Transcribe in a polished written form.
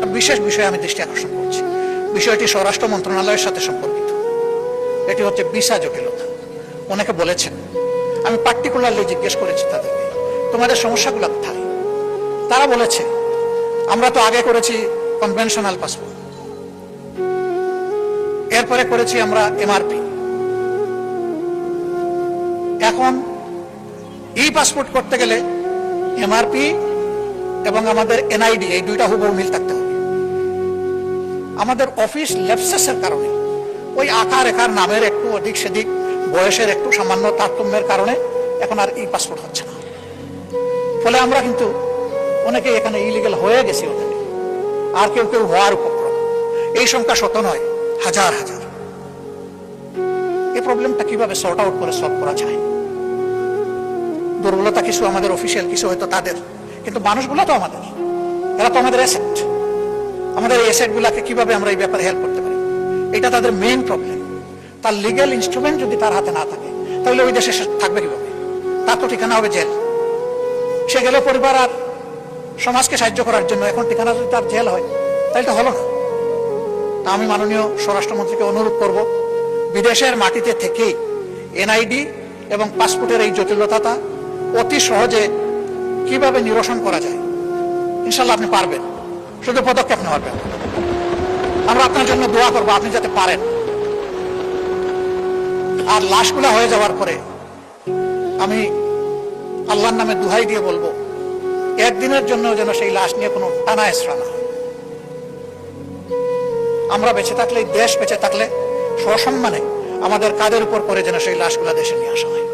একটা বিশেষ বিষয়ে আমি দৃষ্টি আকর্ষণ করছি। বিষয়টি স্বরাষ্ট্র মন্ত্রণালয়ের সাথে সম্পর্কিত। এটি হচ্ছে ভিসা জটিলতা। অনেকে বলেছেন, আমি পার্টিকুলারলি জিজ্ঞেস করেছি তাদেরকে, তোমাদের সমস্যাগুলো কোথায়? তারা বলেছে, আমরা তো আগে করেছি কনভেনশনাল পাসপোর্ট, এরপরে করেছি আমরা এমআরপি, এখন ই পাসপোর্ট করতে গেলে এমআরপি এবং আমাদের এনআইডি এই দুইটা হুবহু মিল থাকতে হবে। আমাদের অফিস ল্যাপসেসের কারণে, ওই আকার রেখার নামের একটু অধিক সেদিক, বয়সের একটু সামান্য তারতম্যের কারণে এখন আর ই পাসপোর্ট হচ্ছে না। ফলে আমরা কিন্তু অনেকে এখানে ইলিগাল হয়ে গেছি ওখানে, আর কেউ কেউ হওয়ার উপক্রম। এই সংখ্যা শত নয়, হাজার হাজার। এই প্রবলেমটা কিভাবে সর্ট আউট করে সলভ করা যায়? দুর্বলতা কিছু আমাদের অফিসিয়াল, কিছু হয়তো তাদের, কিন্তু মানুষগুলো তো আমাদের, এরা তো আমাদের অ্যাসেট। আমাদের এই অ্যাসেট গুলাকে কিভাবে আমরা এই ব্যাপারে হেল্প করতে পারি, এটা তাদের মেইন প্রবলেম। তার লিগ্যাল ইনস্ট্রুমেন্ট যদি তার হাতে না থাকে, তাহলে ওই দেশে থাকবে কিভাবে? তার তো ঠিকানা হবে জেল। সে গেল পরিবার আর সমাজকে সাহায্য করার জন্য, এখন ঠিকানা যদি তার জেল হয়, তাহলে তো হলো না। তা আমি মাননীয় স্বরাষ্ট্রমন্ত্রীকে অনুরোধ করব, বিদেশের মাটিতে থেকেই এনআইডি এবং পাসপোর্টের এই জটিলতাটা অতি সহজে কিভাবে নিরসন করা যায়। ইনশাল্লাহ আপনি পারবেন, শুধু পদক্ষেপ নেওয়ার ব্যাপার। আমরা আপনার জন্য দোয়া করবো, আপনি যাতে পারেন। আর লাশগুলা হয়ে যাওয়ার পরে আমি আল্লাহর নামে দুহাই দিয়ে বলবো, একদিনের জন্য যেন সেই লাশ নিয়ে কোনো টানা হেঁচড়া না হয়। আমরা বেঁচে থাকলে, দেশ বেঁচে থাকলে সসম্মানে আমাদের কাঁধের উপর করে যেন সেই লাশগুলা দেশে নিয়ে আসা হয়।